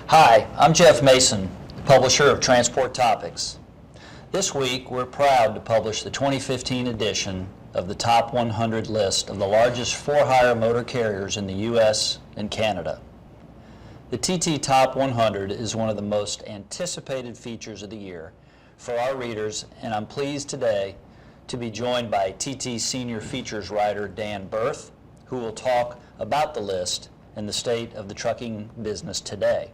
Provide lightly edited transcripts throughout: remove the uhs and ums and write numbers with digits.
Hi, I'm Jeff Mason, publisher of Transport Topics. This week, we're proud to publish the 2015 edition of the Top 100 list of the largest for-hire motor carriers in the U.S. and Canada. The TT Top 100 is one of the most anticipated features of the year for our readers, and I'm pleased today to be joined by TT Senior Features writer Dan Berth, who will talk about the list and the state of the trucking business today.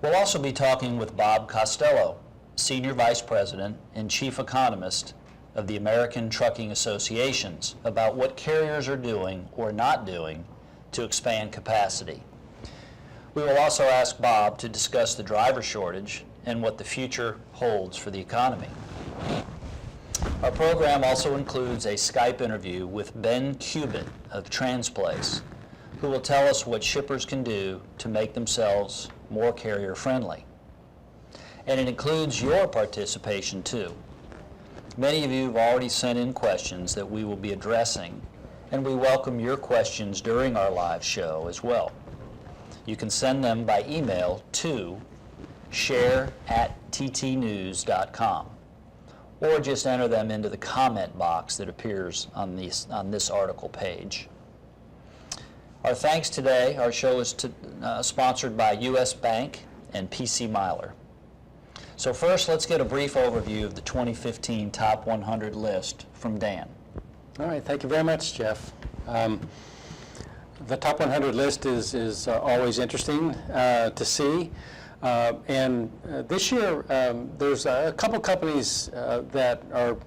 We'll also be talking with Bob Costello, Senior Vice President and Chief Economist of the American Trucking Associations, about what carriers are doing or not doing to expand capacity. We will also ask Bob to discuss the driver shortage and what the future holds for the economy. Our program also includes a Skype interview with Ben Cubitt of Transplace, who will tell us what shippers can do to make themselves more carrier-friendly. And it includes your participation, too. Many of you have already sent in questions that we will be addressing, and we welcome your questions during our live show as well. You can send them by email to share@ttnews.com, or just enter them into the comment box that appears on this article page. Our thanks today, our show is sponsored by U.S. Bank and PC Myler. So first, let's get a brief overview of the 2015 Top 100 list from Dan. All right, thank you very much, Jeff. The Top 100 list is always interesting to see. And this year, there's a couple companies that are,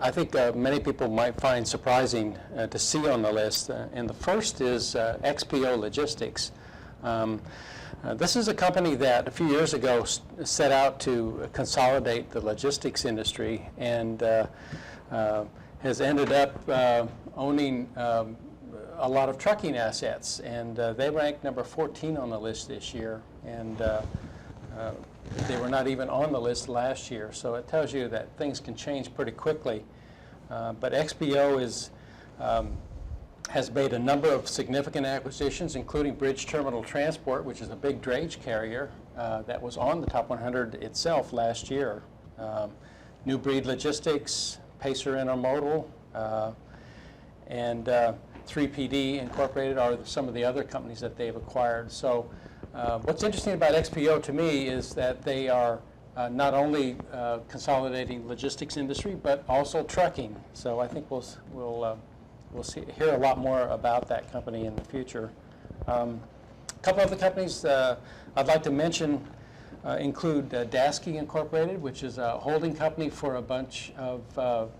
I think many people might find surprising to see on the list. And the first is XPO Logistics. This is a company that a few years ago set out to consolidate the logistics industry and has ended up owning a lot of trucking assets. And they ranked number 14 on the list this year. And they were not even on the list last year, so it tells you that things can change pretty quickly. But XPO has made a number of significant acquisitions, including Bridge Terminal Transport, which is a big drayage carrier that was on the Top 100 itself last year. New Breed Logistics, Pacer Intermodal, and 3PD Incorporated are some of the other companies that they've acquired. So what's interesting about XPO to me is that they are not only consolidating logistics industry, but also trucking. So I think we'll hear a lot more about that company in the future. A couple of the companies I'd like to mention include Daseke Incorporated, which is a holding company for a bunch of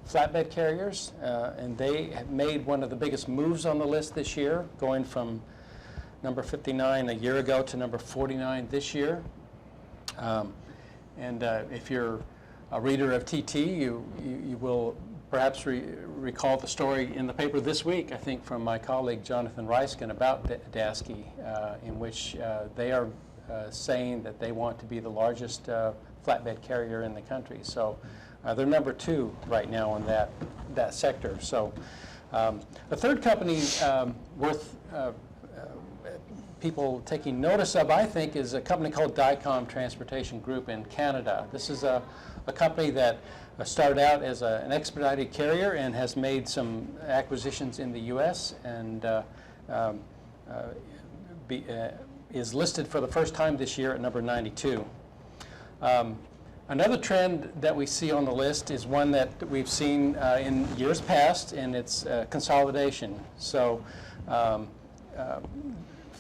flatbed carriers, and they have made one of the biggest moves on the list this year, going from number 59 a year ago to number 49 this year. And if you're a reader of TT, you will perhaps recall the story in the paper this week, I think, from my colleague Jonathan Reiskin about Daseke, in which they are saying that they want to be the largest flatbed carrier in the country. So they're number 2 right now in that sector. So the third company worth people taking notice of, I think, is a company called Dicom Transportation Group in Canada. This is a company that started out as an expedited carrier and has made some acquisitions in the U.S. and is listed for the first time this year at number 92. Another trend that we see on the list is one that we've seen in years past, and it's consolidation. So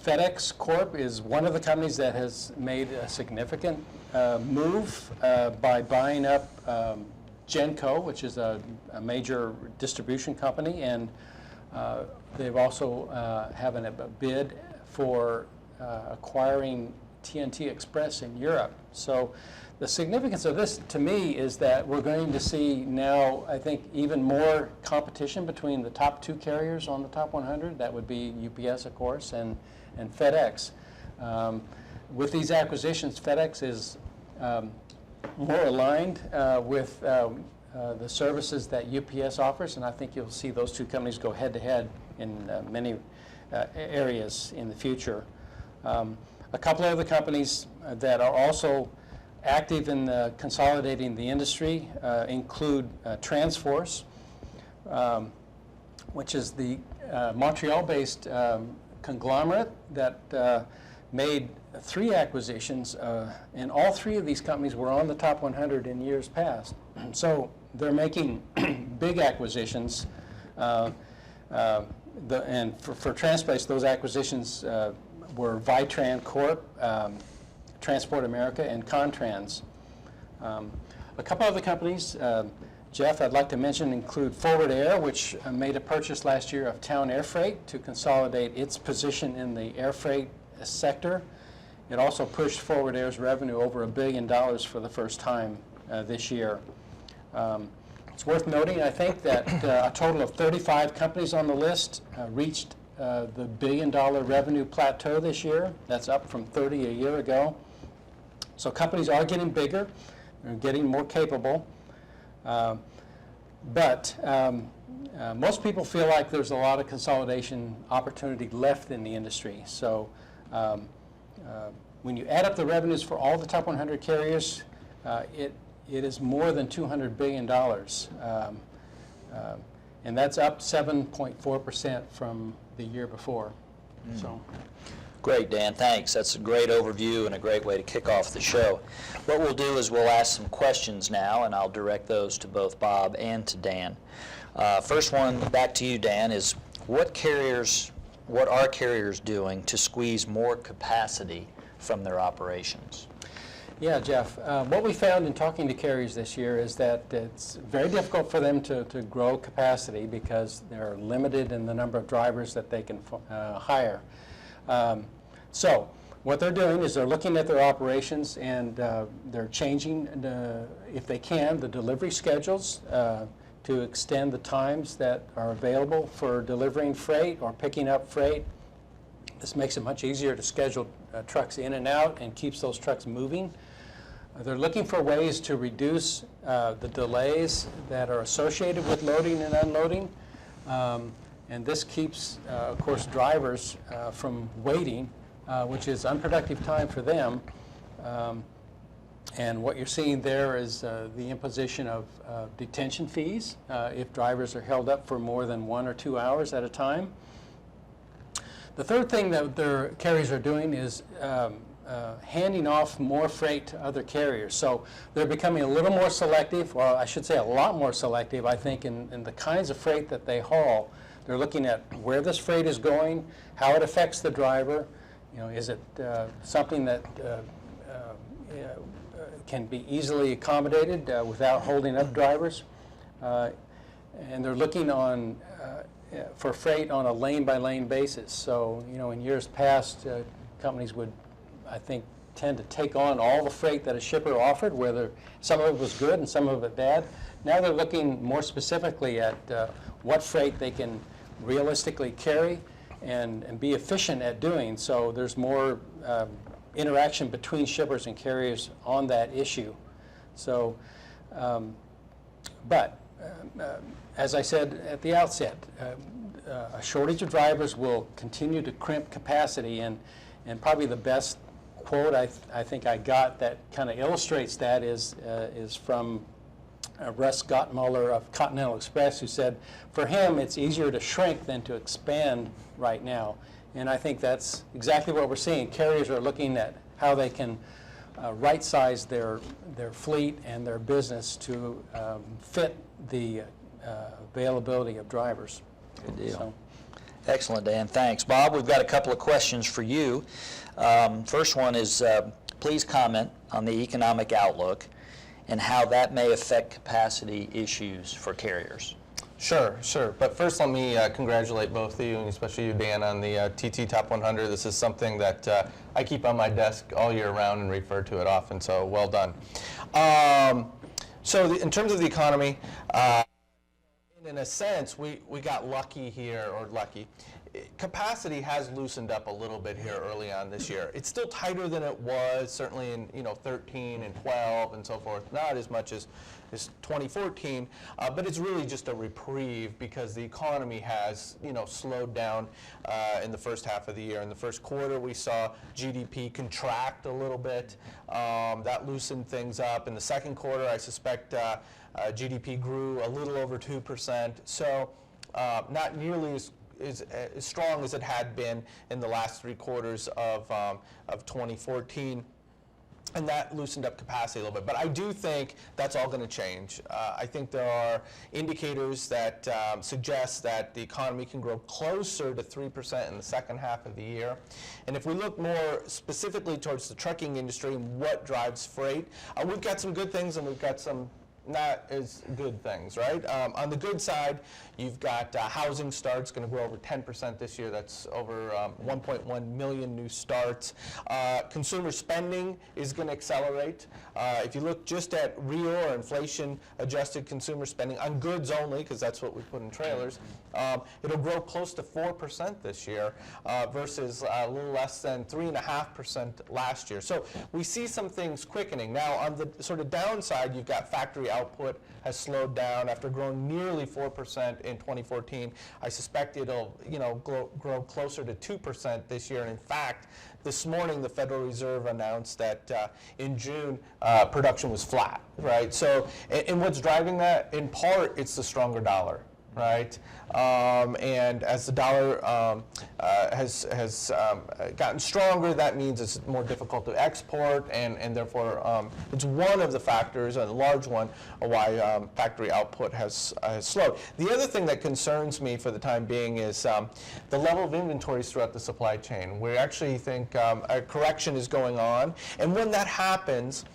FedEx Corp is one of the companies that has made a significant move by buying up Genco, which is a major distribution company, and they've also having a bid for acquiring TNT Express in Europe. So the significance of this to me is that we're going to see now, I think, even more competition between the top 2 carriers on the Top 100. That would be UPS, of course, and FedEx. With these acquisitions, FedEx is more aligned with the services that UPS offers, and I think you'll see those two companies go head-to-head in many areas in the future. A couple of other companies that are also active in consolidating the industry include Transforce, which is the Montreal-based conglomerate that made 3 acquisitions, and all 3 of these companies were on the top 100 in years past. So they're making big acquisitions, and for Transplace, those acquisitions were Vitran Corp., Transport America, and Contrans. A couple other companies, Jeff, I'd like to mention include Forward Air, which made a purchase last year of Town Air Freight to consolidate its position in the air freight sector. It also pushed Forward Air's revenue over $1 billion for the first time this year. It's worth noting, I think, that a total of 35 companies on the list reached the $1 billion revenue plateau this year. That's up from 30 a year ago. So companies are getting bigger, they're getting more capable, but most people feel like there's a lot of consolidation opportunity left in the industry. So when you add up the revenues for all the top 100 carriers, it is more than $200 billion. And that's up 7.4% from the year before. So. Great, Dan, thanks. That's a great overview and a great way to kick off the show. What we'll do is we'll ask some questions now, and I'll direct those to both Bob and to Dan. First one, back to you, Dan, is what are carriers doing to squeeze more capacity from their operations? Yeah, Jeff, what we found in talking to carriers this year is that it's very difficult for them to grow capacity because they're limited in the number of drivers that they can hire. So what they're doing is they're looking at their operations, and they're changing, if they can, the delivery schedules to extend the times that are available for delivering freight or picking up freight. This makes it much easier to schedule trucks in and out and keeps those trucks moving. They're looking for ways to reduce the delays that are associated with loading and unloading. And this keeps, of course, drivers from waiting, which is unproductive time for them. And what you're seeing there is the imposition of detention fees if drivers are held up for more than 1 or 2 hours at a time. The third thing that their carriers are doing is handing off more freight to other carriers. So they're becoming a little more selective, or I should say a lot more selective, I think, in the kinds of freight that they haul. They're looking at where this freight is going, how it affects the driver. You know, is it something that can be easily accommodated without holding up drivers? And they're looking on for freight on a lane-by-lane basis. So, you know, in years past, companies would, I think, tend to take on all the freight that a shipper offered, whether some of it was good and some of it bad. Now they're looking more specifically at what freight they can realistically carry and be efficient at doing. So there's more interaction between shippers and carriers on that issue. So, as I said at the outset, a shortage of drivers will continue to crimp capacity, and probably the best quote I think I got that kind of illustrates that is from Russ Gottmuller of Continental Express, who said, for him, it's easier to shrink than to expand right now. And I think that's exactly what we're seeing. Carriers are looking at how they can right-size their fleet and their business to fit the availability of drivers. Good deal. So. Excellent, Dan. Thanks. Bob, we've got a couple of questions for you. First one is, please comment on the economic outlook and how that may affect capacity issues for carriers. Sure. But first, let me congratulate both of you, and especially you, Dan, on the TT Top 100. This is something that I keep on my desk all year round and refer to it often, so well done. In terms of the economy, In a sense, we got lucky here, or lucky. Capacity has loosened up a little bit here early on this year. It's still tighter than it was, certainly in 13 and 12 and so forth. Not as much as 2014, but it's really just a reprieve because the economy has slowed down in the first half of the year. In the first quarter, we saw GDP contract a little bit. That loosened things up. In the second quarter, I suspect GDP grew a little over 2%. So not nearly as strong as it had been in the last 3 quarters of 2014. And that loosened up capacity a little bit. But I do think that's all going to change. I think there are indicators that suggest that the economy can grow closer to 3% in the second half of the year. And if we look more specifically towards the trucking industry and what drives freight, we've got some good things and we've got some not as good things, right? On the good side, you've got housing starts going to grow over 10% this year. That's over 1.1 million new starts. Consumer spending is going to accelerate. If you look just at real or inflation-adjusted consumer spending on goods only, because that's what we put in trailers, it'll grow close to 4% this year versus a little less than 3.5% last year. So we see some things quickening. Now, on the sort of downside, you've got factory output has slowed down after growing nearly 4% in 2014. I suspect it'll grow closer to 2% this year. And in fact, this morning the Federal Reserve announced that in June production was flat, right? So, and what's driving that? In part, it's the stronger dollar. Right, and as the dollar has gotten stronger, that means it's more difficult to export, and therefore it's one of the factors, a large one, why factory output has slowed. The other thing that concerns me for the time being is the level of inventories throughout the supply chain. We actually think a correction is going on, and when that happens,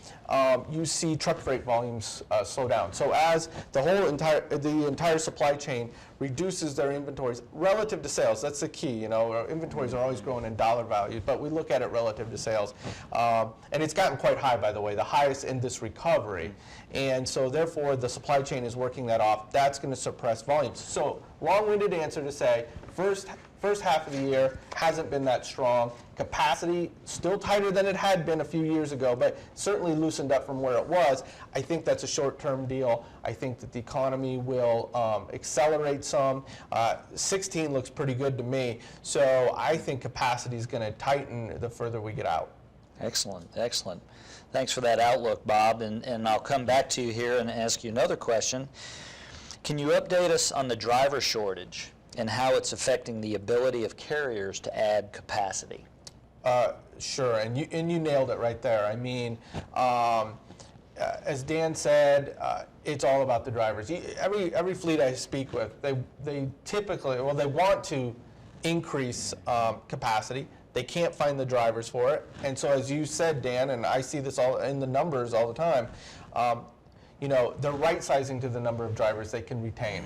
you see truck freight volumes slow down. So as the entire supply chain reduces their inventories relative to sales, that's the key. Our inventories are always growing in dollar value, but we look at it relative to sales, and it's gotten quite high, by the way, the highest in this recovery. And so therefore, the supply chain is working that off. That's going to suppress volumes. So long-winded answer to say, first half of the year hasn't been that strong. Capacity still tighter than it had been a few years ago, but certainly loosened up from where it was. I think that's a short-term deal. I think that the economy will accelerate some. 16 looks pretty good to me. So I think capacity is going to tighten the further we get out. Excellent, excellent. Thanks for that outlook, Bob. And I'll come back to you here and ask you another question. Can you update us on the driver shortage and how it's affecting the ability of carriers to add capacity? Sure, and you nailed it right there. I mean, as Dan said, it's all about the drivers. Every fleet I speak with, they typically, well, they want to increase capacity. They can't find the drivers for it. And so as you said, Dan, and I see this all in the numbers all the time, they're right-sizing to the number of drivers they can retain.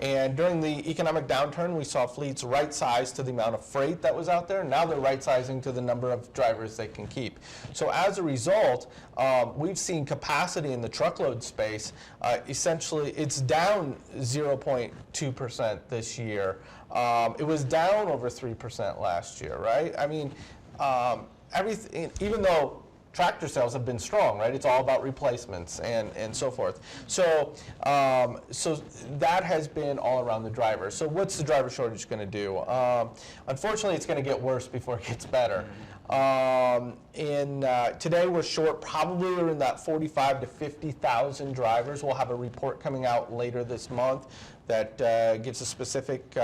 And during the economic downturn, we saw fleets right-sized to the amount of freight that was out there. Now they're right-sizing to the number of drivers they can keep. So as a result, we've seen capacity in the truckload space, essentially, it's down 0.2% this year. It was down over 3% last year, right? I mean, everything, even though tractor sales have been strong, right? It's all about replacements and so forth. So so that has been all around the driver. So what's the driver shortage going to do? Unfortunately, it's going to get worse before it gets better. Today we're short, probably we're in that 45 to 50,000 drivers. We'll have a report coming out later this month that gives a specific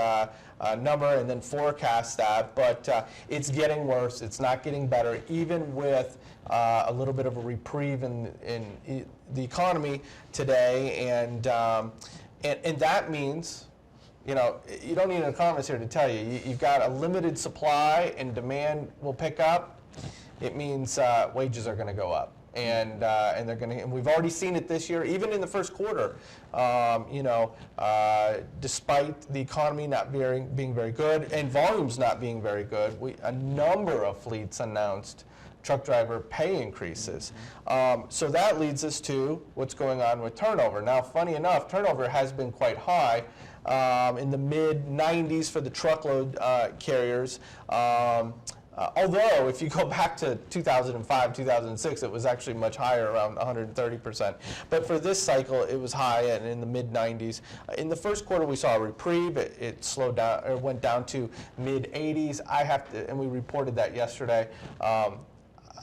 number and then forecasts that. But it's getting worse. It's not getting better, even with a little bit of a reprieve in the economy today. And that means, you don't need an economist here to tell you. You've got a limited supply and demand will pick up. It means wages are going to go up. And they're going to. And we've already seen it this year, even in the first quarter. Despite the economy not being very good and volumes not being very good, a number of fleets announced truck driver pay increases. So that leads us to what's going on with turnover. Now, funny enough, turnover has been quite high, in the mid-90s for the truckload carriers. Although, if you go back to 2005, 2006, it was actually much higher, around 130%. But for this cycle, it was high and in the mid-90s. In the first quarter, we saw a reprieve. It slowed down, or went down to mid-80s. And we reported that yesterday.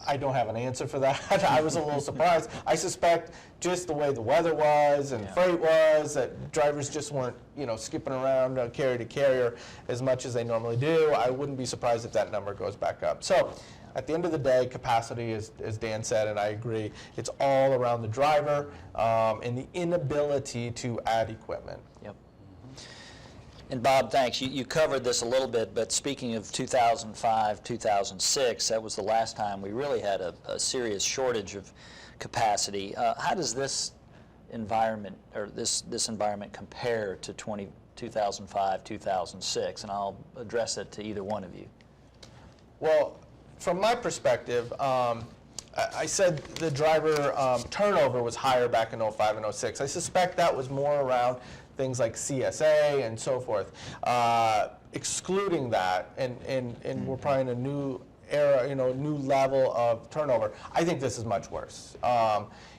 I don't have an answer for that. I was a little surprised. I suspect just the way the weather was and freight was, that drivers just weren't, skipping around carrier to carrier as much as they normally do. I wouldn't be surprised if that number goes back up. So at the end of the day, capacity, as Dan said, and I agree, it's all around the driver and the inability to add equipment. Yep. And Bob, thanks. You covered this a little bit, but speaking of 2005, 2006, that was the last time we really had a serious shortage of capacity. How does this environment, or this environment, compare to 2005, 2006? And I'll address it to either one of you. Well, from my perspective, I said the driver turnover was higher back in 05 and 06. I suspect that was more around things like CSA and so forth. Excluding that, and we're probably in a new era, new level of turnover, I think this is much worse.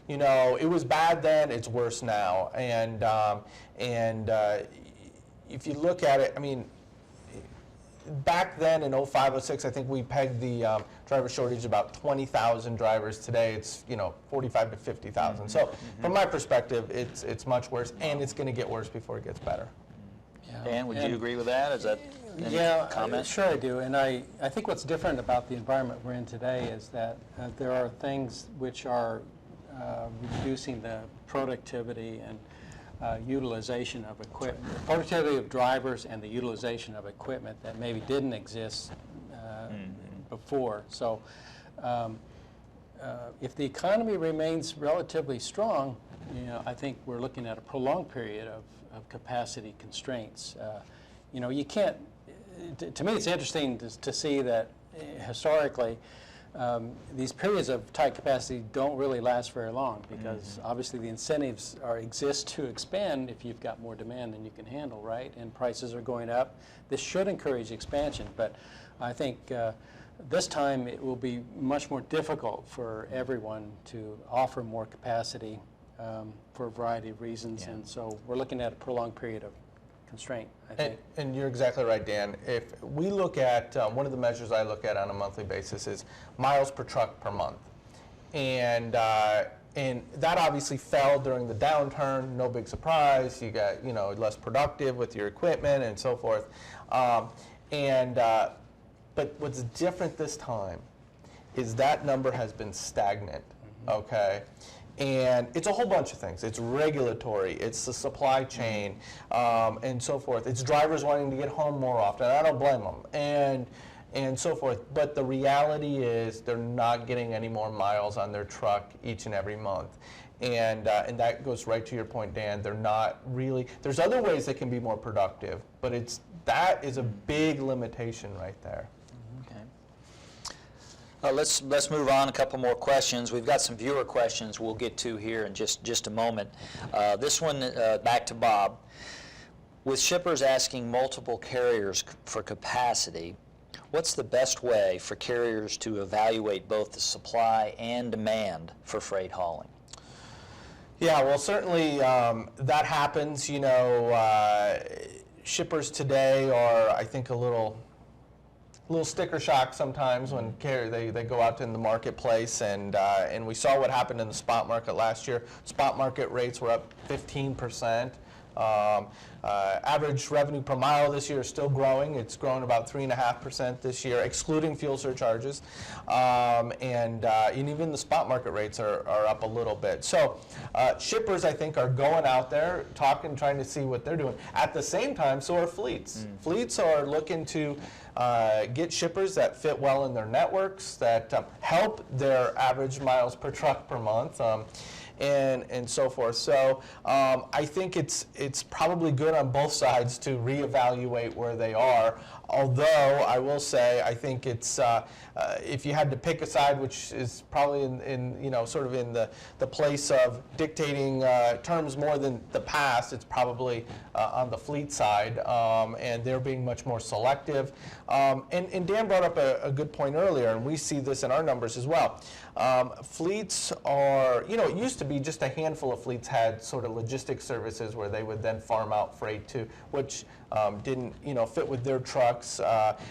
It was bad then, it's worse now. And if you look at it, I mean, back then in 05, 06, I think we pegged the driver shortage about 20,000 drivers. Today it's 45 to 50,000. So from my perspective, it's much worse, and it's going to get worse before it gets better. Dan, would you agree with that? Is that any comment? Sure I do. And I think what's different about the environment we're in today is that there are things which are reducing the productivity and utilization of equipment, the productivity of drivers and the utilization of equipment that maybe didn't exist before. So if the economy remains relatively strong, I think we're looking at a prolonged period of capacity constraints. You can't, to me it's interesting to see that historically these periods of tight capacity don't really last very long, because obviously the incentives exist to expand if you've got more demand than you can handle, right? And prices are going up. This should encourage expansion, but I think this time it will be much more difficult for everyone to offer more capacity for a variety of reasons, and so we're looking at a prolonged period of constraint, I think. And you're exactly right, Dan. If we look at, one of the measures I look at on a monthly basis is miles per truck per month. And that obviously fell during the downturn, no big surprise. You got, less productive with your equipment and so forth. But what's different this time is that number has been stagnant, okay? And it's a whole bunch of things. It's regulatory, it's the supply chain, and so forth. It's drivers wanting to get home more often. I don't blame them, and so forth. But the reality is they're not getting any more miles on their truck each and every month. And that goes right to your point, Dan. They're not really, there's other ways they can be more productive, but that is a big limitation right there. Let's move on. A couple more questions. We've got some viewer questions we'll get to here in just a moment. This one, back to Bob. With shippers asking multiple carriers for capacity, what's the best way for carriers to evaluate both the supply and demand for freight hauling? Yeah, well, certainly that happens. Shippers today are, I think, a little sticker shock sometimes when they go out in the marketplace, and we saw what happened in the spot market last year. Spot market rates were up 15%. Average revenue per mile this year is still growing. It's grown about 3.5% this year, excluding fuel surcharges. And even the spot market rates are up a little bit. So shippers, I think, are going out there, talking, trying to see what they're doing. At the same time, so are fleets. Fleets are looking to get shippers that fit well in their networks, that help their average miles per truck per month. and so forth. So I think it's probably good on both sides to reevaluate where they are. Although I will say, I think it's if you had to pick a side, which is probably in you know, sort of in the place of dictating terms more than the past, it's probably on the fleet side, and they're being much more selective. And Dan brought up a good point earlier, and we see this in our numbers as well. Fleets are, you know, it used to be just a handful of fleets had sort of logistics services where they would then farm out freight to, which didn't, you know, fit with their trucks.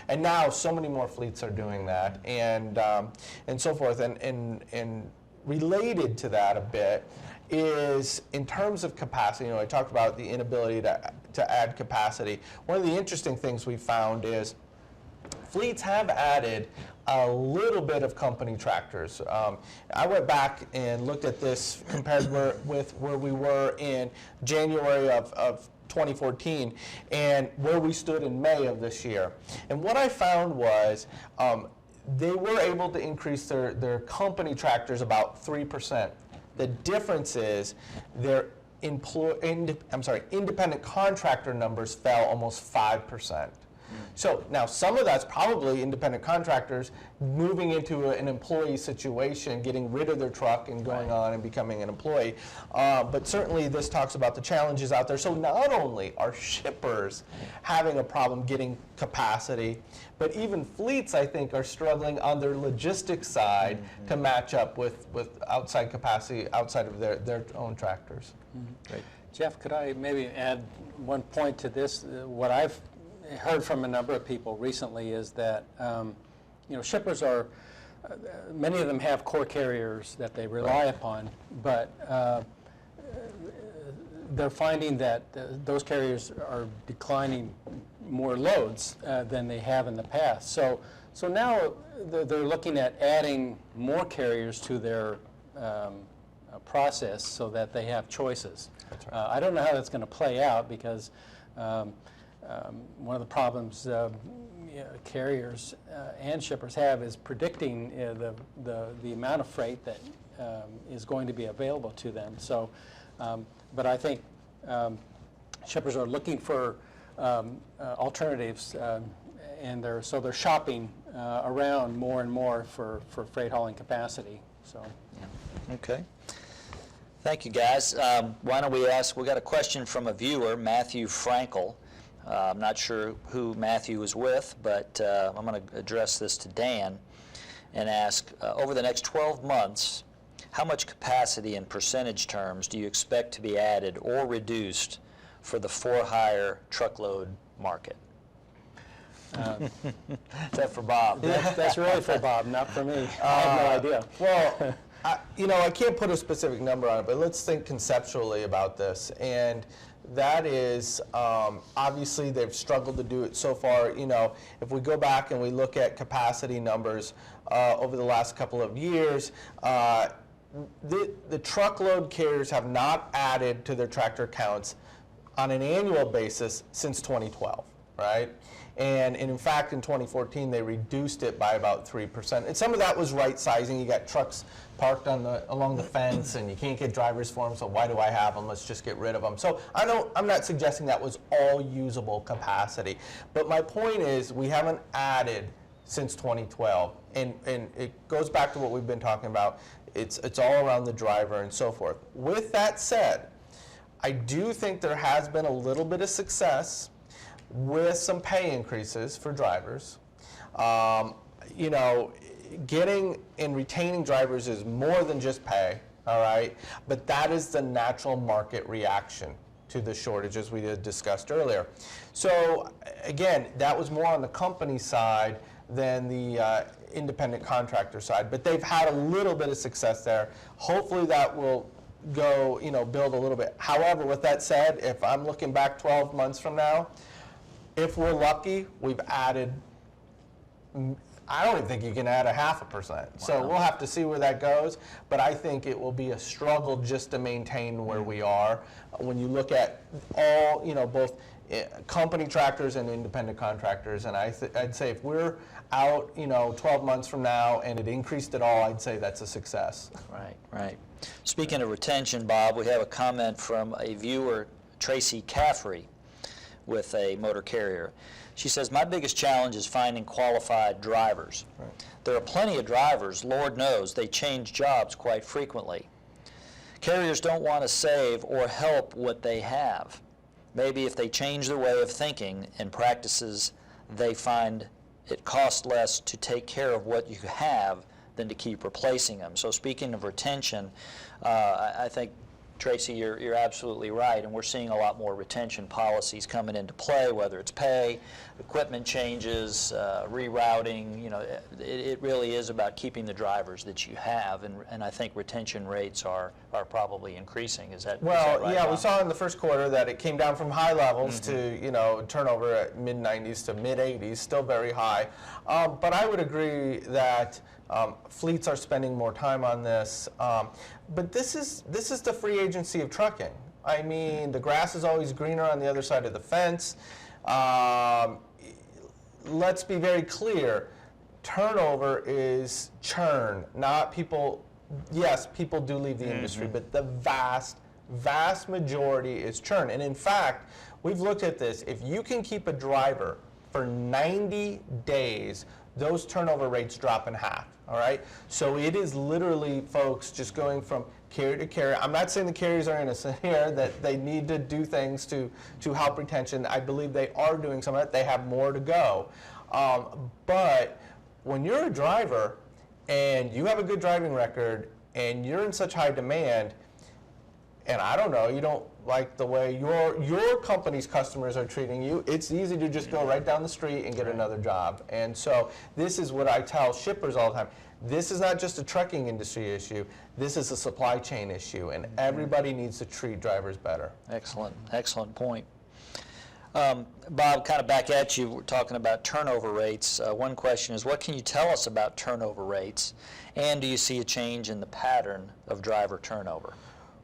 And now so many more fleets are doing that, and so forth. And related to that a bit is in terms of capacity. You know, I talked about the inability to add capacity. One of the interesting things we found is fleets have added a little bit of company tractors. I went back and looked at this compared with where we were in January of 2014 and where we stood in May of this year. And what I found was they were able to increase their company tractors about 3%. The difference is their independent contractor numbers fell almost 5%. So now some of that's probably independent contractors moving into an employee situation, getting rid of their truck and going on and becoming an employee. But certainly this talks about the challenges out there. So not only are shippers having a problem getting capacity, but even fleets, I think, are struggling on their logistics side to match up with outside capacity outside of their own tractors. Great. Jeff, could I maybe add one point to this? What I've heard from a number of people recently is that you know, shippers are, many of them have core carriers that they rely upon, but they're finding that those carriers are declining more loads than they have in the past. So now they're looking at adding more carriers to their process so that they have choices. That's right. I don't know how that's going to play out because one of the problems carriers and shippers have is predicting the amount of freight that is going to be available to them. So, but I think shippers are looking for alternatives, and they're shopping around more and more for freight hauling capacity. So, yeah. Okay. Thank you, guys. Why don't we ask? We got a question from a viewer, Matthew Frankel. I'm not sure who Matthew is with, but I'm going to address this to Dan and ask, over the next 12 months, how much capacity in percentage terms do you expect to be added or reduced for the for-hire truckload market? Is that for Bob? That's really for Bob, not for me. I have no idea. Well, you know, I can't put a specific number on it, but let's think conceptually about this. And that is, obviously they've struggled to do it so far. You know, if we go back and we look at capacity numbers over the last couple of years, the truckload carriers have not added to their tractor counts on an annual basis since 2012, right? And in fact, in 2014, they reduced it by about 3%. And some of that was right sizing. You got trucks parked along the fence, and you can't get drivers for them, so why do I have them? Let's just get rid of them. So I'm not suggesting that was all usable capacity. But my point is, we haven't added since 2012. And it goes back to what we've been talking about. It's all around the driver and so forth. With that said, I do think there has been a little bit of success with some pay increases for drivers. You know, getting and retaining drivers is more than just pay, all right? But that is the natural market reaction to the shortages we had discussed earlier. So again, that was more on the company side than the independent contractor side, but they've had a little bit of success there. Hopefully that will go, you know, build a little bit. However, with that said, if I'm looking back 12 months from now, if we're lucky, we've added, I don't even think you can add 0.5%. Wow. So we'll have to see where that goes, but I think it will be a struggle just to maintain where we are. When you look at all, you know, both company tractors and independent contractors. And I'd say if we're out, 12 months from now and it increased at all, I'd say that's a success. Right, right. Speaking of retention, Bob, we have a comment from a viewer, Tracy Caffrey, with a motor carrier. She says, my biggest challenge is finding qualified drivers. Right. There are plenty of drivers, Lord knows, they change jobs quite frequently. Carriers don't want to save or help what they have. Maybe if they change their way of thinking and practices, they find it costs less to take care of what you have than to keep replacing them. So speaking of retention, I think, Tracy, you're absolutely right, and we're seeing a lot more retention policies coming into play, whether it's pay, equipment changes, rerouting. It really is about keeping the drivers that you have, and I think retention rates are probably increasing. Is that right, yeah, Bob? we saw in the first quarter that it came down from high levels to turnover at mid-90s to mid-80s, still very high. But I would agree that fleets are spending more time on this. But this is the free agency of trucking. I mean, the grass is always greener on the other side of the fence. Let's be very clear. Turnover is churn, not people. Yes, people do leave the industry, but the vast majority is churn. And in fact, we've looked at this. If you can keep a driver for 90 days, those turnover rates drop in half, all right? So it is literally, folks, just going from carrier to carrier. I'm not saying the carriers are innocent here, that they need to do things to help retention. I believe they are doing some of it. They have more to go. But when you're a driver and you have a good driving record and you're in such high demand, and I don't know, you don't like the way your company's customers are treating you, it's easy to just go right down the street and get another job. And so this is what I tell shippers all the time. This is not just a trucking industry issue. This is a supply chain issue, and everybody needs to treat drivers better. Excellent point. Bob, kind of back at you, we're talking about turnover rates. One question is, what can you tell us about turnover rates, and do you see a change in the pattern of driver turnover?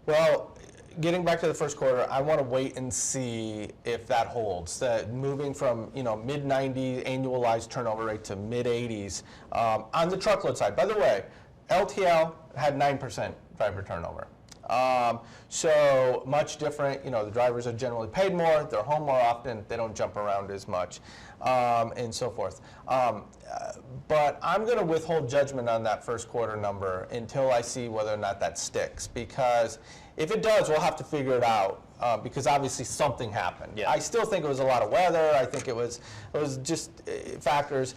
Well, getting back to the first quarter, I want to wait and see if that holds. That moving from mid-90s annualized turnover rate to mid-80s on the truckload side. By the way, LTL had 9% driver turnover. So much different. The drivers are generally paid more. They're home more often. They don't jump around as much, and so forth. But I'm going to withhold judgment on that first quarter number until I see whether or not that sticks. Because if it does, we'll have to figure it out. Because obviously something happened. Yeah. I still think it was a lot of weather. I think it was just factors.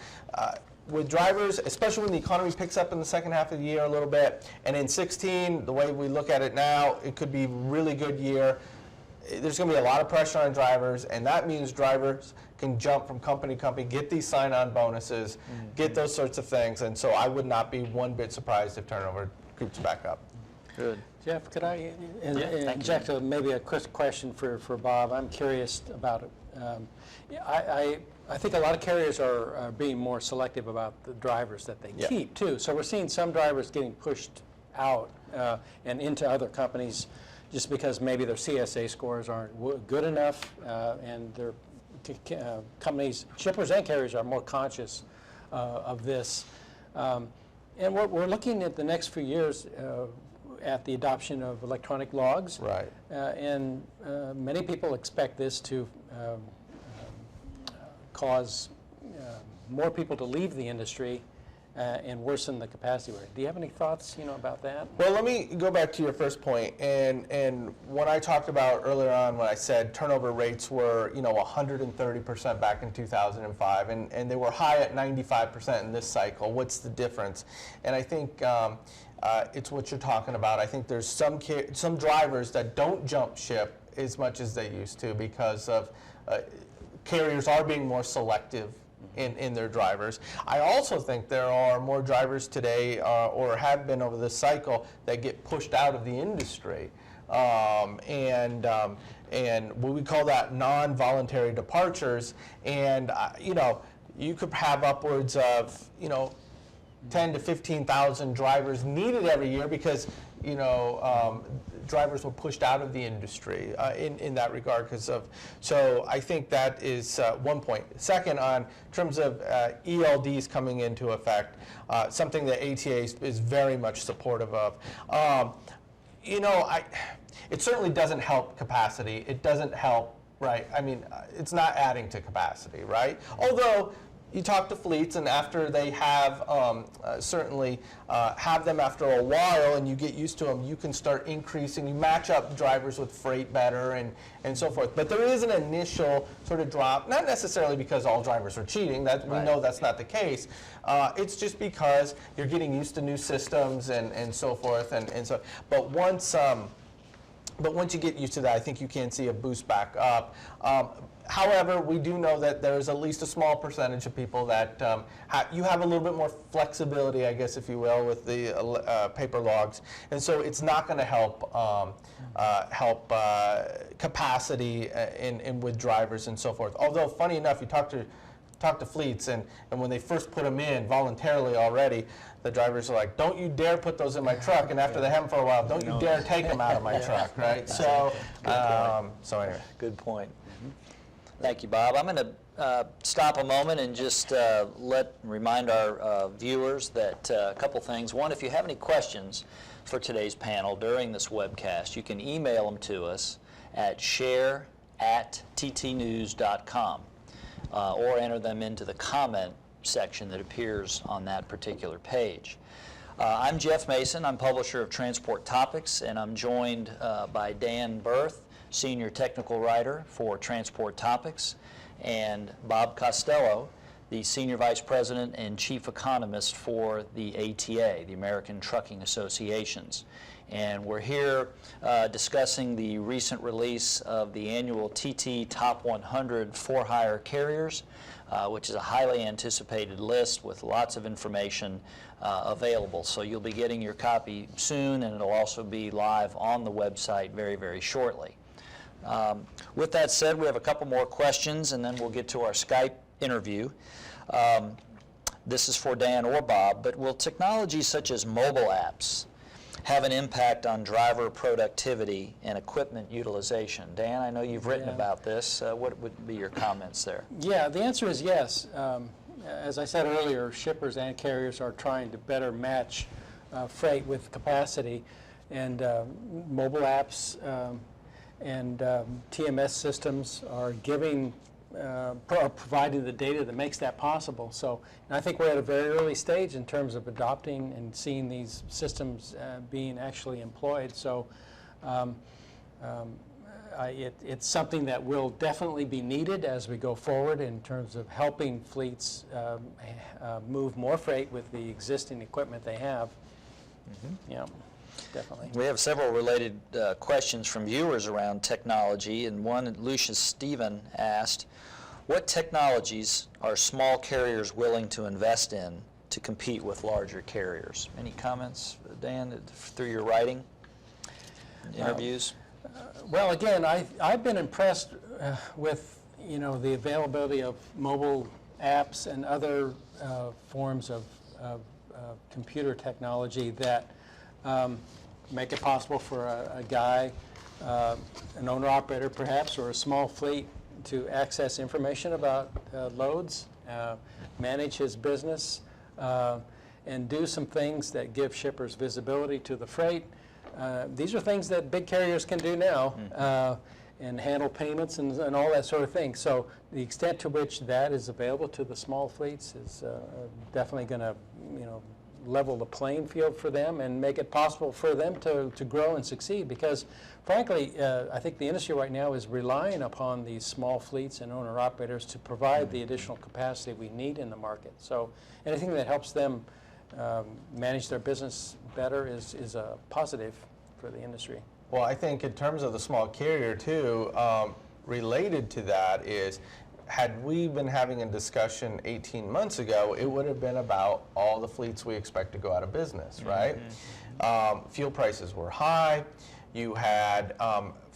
With drivers, especially when the economy picks up in the second half of the year a little bit, and in 16, the way we look at it now, it could be a really good year. There's going to be a lot of pressure on drivers, and that means drivers can jump from company to company, get these sign-on bonuses, get those sorts of things, and so I would not be one bit surprised if turnover creeps back up. Good. Jeff, could I inject maybe a quick question for Bob? I'm curious about it. I think a lot of carriers are being more selective about the drivers that they keep, too. So we're seeing some drivers getting pushed out and into other companies just because maybe their CSA scores aren't good enough, and their companies, shippers and carriers, are more conscious of this. And we're looking at the next few years at the adoption of electronic logs. Right. And many people expect this to cause more people to leave the industry and worsen the capacity rate. Do you have any thoughts, about that? Well, let me go back to your first point. And what I talked about earlier on when I said turnover rates were, 130% back in 2005, and they were high at 95% in this cycle. What's the difference? And I think it's what you're talking about. I think there's some drivers that don't jump ship as much as they used to because of carriers are being more selective in their drivers. I also think there are more drivers today, or have been over this cycle, that get pushed out of the industry. And what we call that non-voluntary departures. And, you could have upwards of, 10 to 15,000 drivers needed every year because, you know, drivers were pushed out of the industry in that regard because of, so I think that is one point. Second, on terms of ELDs coming into effect, something that ATA is very much supportive of. You know, it certainly doesn't help capacity. It doesn't help, right? I mean, it's not adding to capacity, right? Although, you talk to fleets, and after they have certainly have them after a while, and you get used to them, you can start increasing. You match up drivers with freight better, and so forth. But there is an initial sort of drop, not necessarily because all drivers are cheating. That we know that's not the case. It's just because you're getting used to new systems and so forth, and so. But once you get used to that, I think you can see a boost back up. However, we do know that there's at least a small percentage of people that you have a little bit more flexibility, I guess, if you will, with the paper logs, and so it's not going to help capacity in with drivers and so forth. Although, funny enough, you talk to fleets, and when they first put them in voluntarily already, the drivers are like, "Don't you dare put those in my truck!" And after they have them for a while, "Don't you dare take them out of my truck!" Right? So, so anyway, Good point. Thank you, Bob. I'm going to stop a moment and just remind our viewers that a couple things. One, if you have any questions for today's panel during this webcast, you can email them to us at share@ttnews.com or enter them into the comment section that appears on that particular page. I'm Jeff Mason. I'm publisher of Transport Topics, and I'm joined by Dan Berth, Senior Technical Writer for Transport Topics, and Bob Costello, the Senior Vice President and Chief Economist for the ATA, the American Trucking Associations. And we're here discussing the recent release of the annual TT Top 100 for-hire carriers, which is a highly anticipated list with lots of information available. So you'll be getting your copy soon, and it'll also be live on the website very, very shortly. With that said, we have a couple more questions, and then we'll get to our Skype interview. This is for Dan or Bob, but will technologies such as mobile apps have an impact on driver productivity and equipment utilization? Dan, I know you've written about this. What would be your comments there? Yeah, the answer is yes. As I said earlier, shippers and carriers are trying to better match freight with capacity, and mobile apps and TMS systems are providing the data that makes that possible. So I think we're at a very early stage in terms of adopting and seeing these systems being actually employed. So it's something that will definitely be needed as we go forward in terms of helping fleets move more freight with the existing equipment they have. Yeah. Definitely. We have several related questions from viewers around technology, and one, Lucius Stephen asked, what technologies are small carriers willing to invest in to compete with larger carriers? Any comments, Dan, through your writing, interviews? Well, again, I've been impressed with, you know, the availability of mobile apps and other forms of computer technology that make it possible for a guy, an owner-operator perhaps, or a small fleet to access information about loads, manage his business, and do some things that give shippers visibility to the freight. These are things that big carriers can do now, and handle payments and all that sort of thing. So the extent to which that is available to the small fleets is definitely going to, you know, level the playing field for them and make it possible for them to grow and succeed, because frankly I think the industry right now is relying upon these small fleets and owner-operators to provide the additional capacity we need in the market. So anything that helps them manage their business better is a positive for the industry. Well, I think in terms of the small carrier too, related to that is, had we been having a discussion 18 months ago, it would have been about all the fleets we expect to go out of business, right? Fuel prices were high. You had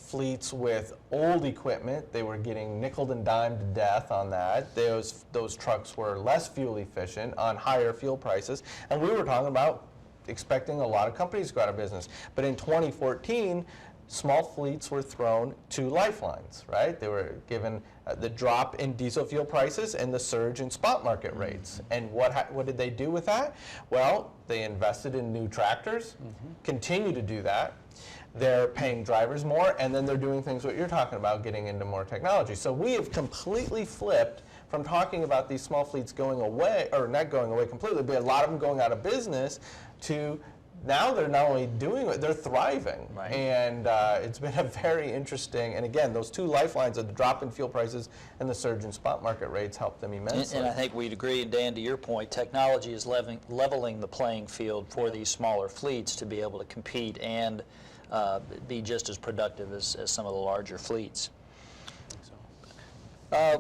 fleets with old equipment. They were getting nickeled and dimed to death on that. Those trucks were less fuel efficient on higher fuel prices. And we were talking about expecting a lot of companies to go out of business. But in 2014, small fleets were thrown to lifelines, right? They were given the drop in diesel fuel prices and the surge in spot market rates. And what did they do with that? Well, they invested in new tractors, continue to do that. They're paying drivers more, and then they're doing things what you're talking about, getting into more technology. So we have completely flipped from talking about these small fleets going away, or not going away completely, but a lot of them going out of business, to now they're not only doing it, they're thriving. Right. And it's been a very interesting, and again, those two lifelines of the drop in fuel prices and the surge in spot market rates help them immensely. And I think we'd agree, and Dan, to your point, technology is leveling the playing field for these smaller fleets to be able to compete and be just as productive as some of the larger fleets.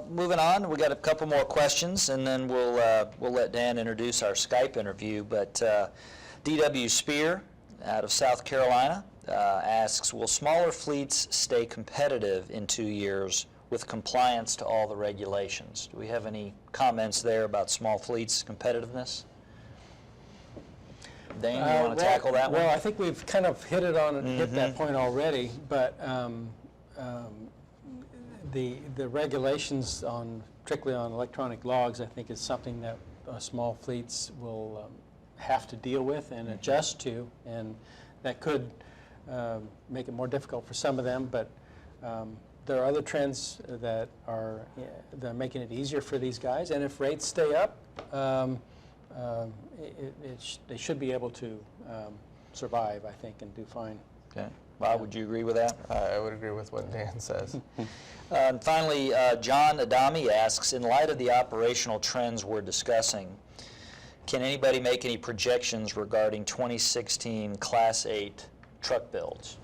Moving on, we got a couple more questions, and then we'll let Dan introduce our Skype interview. But D.W. Spear out of South Carolina asks, will smaller fleets stay competitive in 2 years with compliance to all the regulations? Do we have any comments there about small fleets' competitiveness? Dan, you want to tackle that one? Well, I think we've kind of hit it on hit that point already, but the regulations particularly on electronic logs, I think is something that small fleets will have to deal with and adjust to, and that could make it more difficult for some of them. But there are other trends that are making it easier for these guys, and if rates stay up, they should be able to survive, I think, and do fine. Okay. Bob, would you agree with that? I would agree with what Dan says. And finally, John Adami asks, in light of the operational trends we're discussing, can anybody make any projections regarding 2016 Class 8 truck builds?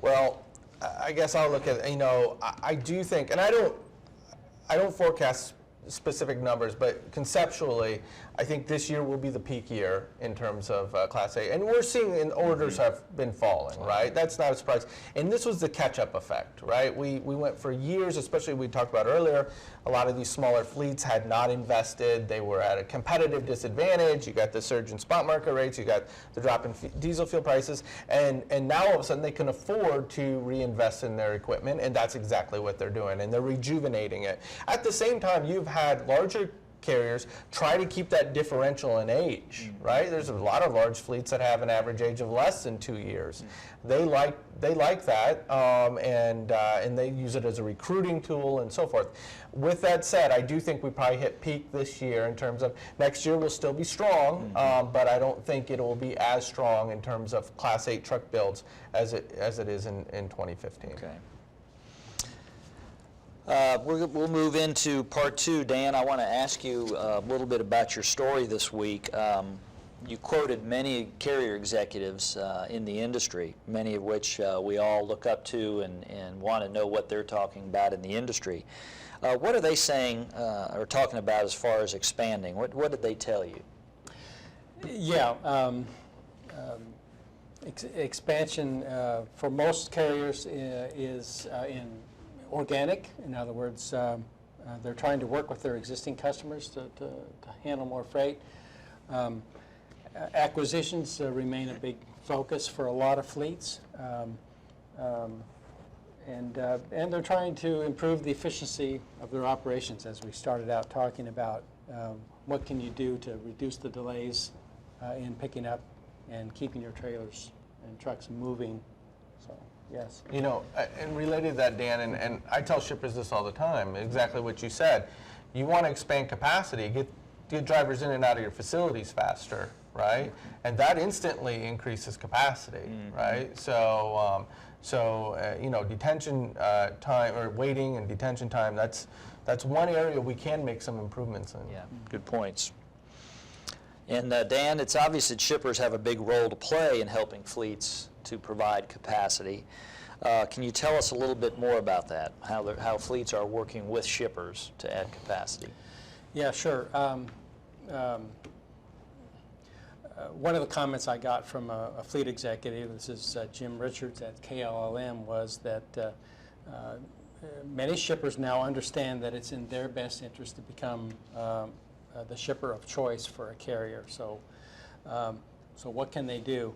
Well, I guess I'll look at, I do think, and I don't forecast specific numbers, but conceptually, I think this year will be the peak year in terms of Class A. And we're seeing orders have been falling, right? That's not a surprise. And this was the catch-up effect, right? We went for years, especially we talked about earlier, a lot of these smaller fleets had not invested. They were at a competitive disadvantage. You got the surge in spot market rates. You got the drop in diesel fuel prices. And now all of a sudden they can afford to reinvest in their equipment, and that's exactly what they're doing. And they're rejuvenating it. At the same time, you've had larger carriers try to keep that differential in age, right? There's a lot of large fleets that have an average age of less than 2 years. They like that, and they use it as a recruiting tool and so forth. With that said, I do think we probably hit peak this year in terms of next year will still be strong, but I don't think it will be as strong in terms of Class 8 truck builds as it is in 2015. Okay. We'll move into part two. Dan, I want to ask you a little bit about your story this week. You quoted many carrier executives in the industry, many of which we all look up to and want to know what they're talking about in the industry. What are they saying or talking about as far as expanding? What did they tell you? Yeah, expansion for most carriers is in organic. In other words, they're trying to work with their existing customers to handle more freight. Acquisitions remain a big focus for a lot of fleets, and they're trying to improve the efficiency of their operations, as we started out talking about. What can you do to reduce the delays in picking up and keeping your trailers and trucks moving? So, yes. And related to that, Dan, and I tell shippers this all the time, exactly what you said. You want to expand capacity, get drivers in and out of your facilities faster, right? And that instantly increases capacity, right? So, detention time or waiting and detention time, that's one area we can make some improvements in. Yeah, good points. And Dan, it's obvious that shippers have a big role to play in helping fleets to provide capacity. Can you tell us a little bit more about that, how fleets are working with shippers to add capacity? Yeah, sure. one of the comments I got from a fleet executive, this is Jim Richards at KLLM, was that many shippers now understand that it's in their best interest to become the shipper of choice for a carrier. So, so what can they do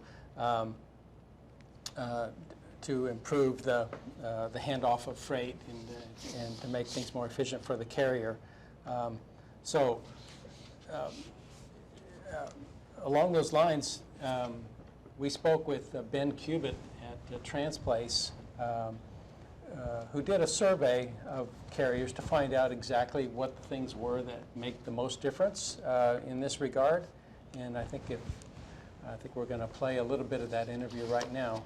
to improve the handoff of freight and to make things more efficient for the carrier? Along those lines, we spoke with Ben Cubitt at Transplace, who did a survey of carriers to find out exactly what the things were that make the most difference in this regard. And I think we're going to play a little bit of that interview right now.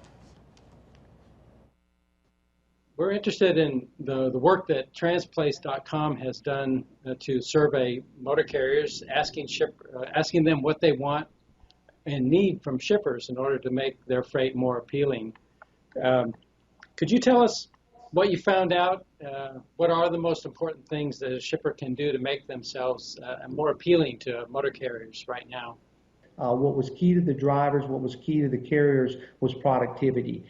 We're interested in the work that Transplace.com has done to survey motor carriers, asking them what they want and need from shippers in order to make their freight more appealing. Could you tell us what you found out? What are the most important things that a shipper can do to make themselves more appealing to motor carriers right now? What was key to the drivers, what was key to the carriers was productivity,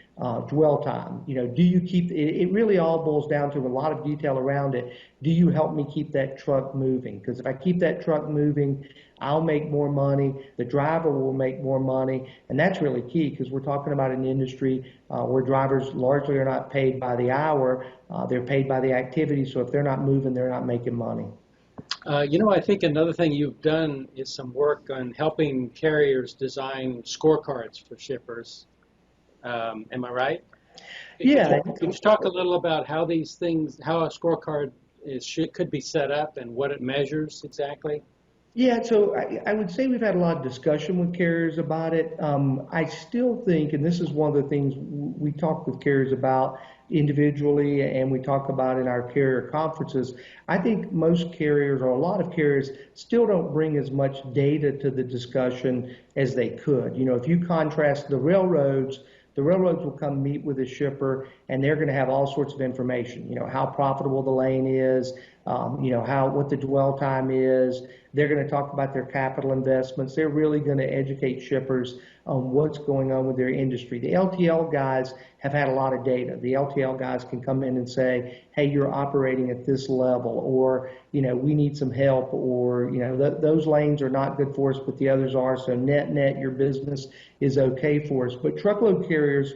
dwell time. You know, do you keep, it really all boils down to a lot of detail around it. Do you help me keep that truck moving? Because if I keep that truck moving, I'll make more money, the driver will make more money, and that's really key because we're talking about an industry where drivers largely are not paid by the hour, they're paid by the activity, so if they're not moving, they're not making money. You know, I think another thing you've done is some work on helping carriers design scorecards for shippers. Am I right? Yeah. Could you talk a little about how these things, how a scorecard could be set up and what it measures exactly? Yeah, so I would say we've had a lot of discussion with carriers about it. I still think, and this is one of the things we talk with carriers about individually and we talk about in our carrier conferences, I think most carriers or a lot of carriers still don't bring as much data to the discussion as they could. You know, if you contrast the railroads will come meet with a shipper and they're going to have all sorts of information, you know, how profitable the lane is, you know, what the dwell time is. They're going to talk about their capital investments. They're really going to educate shippers on what's going on with their industry. The LTL guys have had a lot of data. The LTL guys can come in and say, hey, you're operating at this level, or, you know, we need some help, or, you know, those lanes are not good for us, but the others are, so net, your business is okay for us. But truckload carriers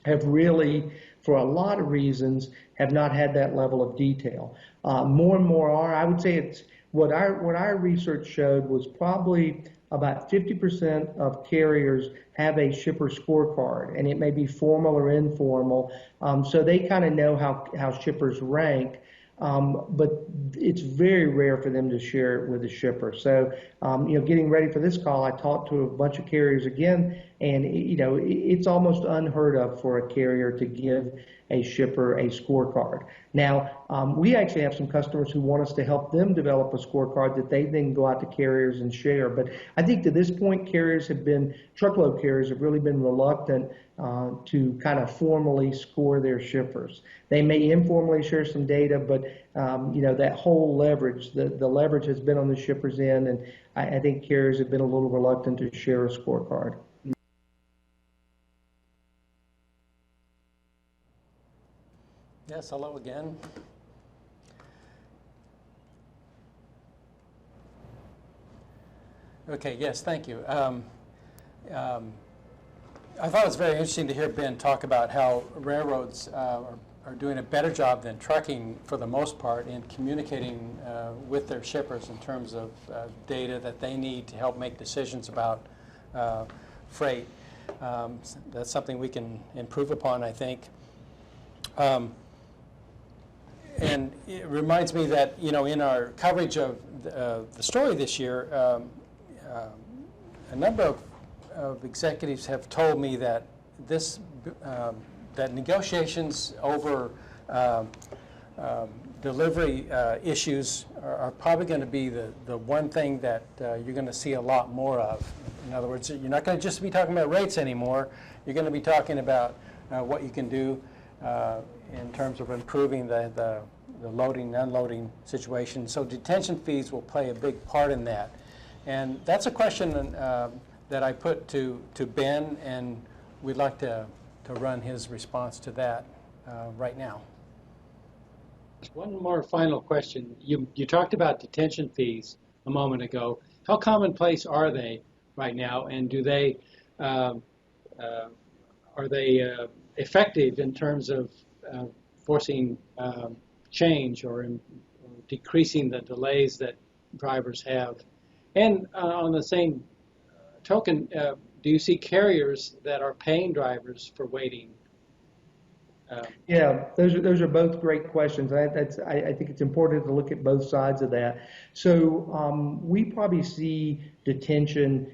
have really, for a lot of reasons, have not had that level of detail. More and more are. I would say it's what our research showed was probably about 50% of carriers have a shipper scorecard, and it may be formal or informal, so they kind of know how shippers rank. But it's very rare for them to share it with a shipper. So, you know, getting ready for this call, I talked to a bunch of carriers again, and, you know, it's almost unheard of for a carrier to give a shipper a scorecard. Now, we actually have some customers who want us to help them develop a scorecard that they then go out to carriers and share. But I think to this point, truckload carriers have really been reluctant to kind of formally score their shippers. They may informally share some data, but you know, that whole leverage, the leverage has been on the shipper's end, and I think carriers have been a little reluctant to share a scorecard. Yes, hello again. Okay, yes, thank you. I thought it was very interesting to hear Ben talk about how railroads are doing a better job than trucking for the most part in communicating with their shippers in terms of data that they need to help make decisions about freight. That's something we can improve upon, I think. And it reminds me that, you know, in our coverage of the story this year, a number of executives have told me that that negotiations over delivery issues are probably going to be the one thing that you're going to see a lot more of. In other words, you're not going to just be talking about rates anymore. You're going to be talking about what you can do in terms of improving the loading and unloading situation. So detention fees will play a big part in that. And that's a question that that I put to Ben, and we'd like to run his response to that right now. One more final question. You talked about detention fees a moment ago. How commonplace are they right now, and do they are they effective in terms of forcing change or decreasing the delays that drivers have? And on the same token, do you see carriers that are paying drivers for waiting? Yeah, those are both great questions. I think it's important to look at both sides of that. So we probably see detention.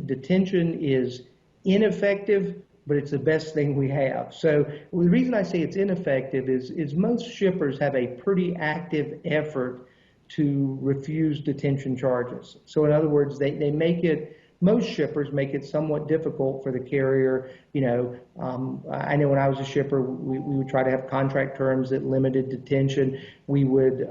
Detention is ineffective, but it's the best thing we have. So the reason I say it's ineffective is most shippers have a pretty active effort to refuse detention charges. So in other words, they make it. Most shippers make it somewhat difficult for the carrier. I know when I was a shipper, we would try to have contract terms that limited detention. We would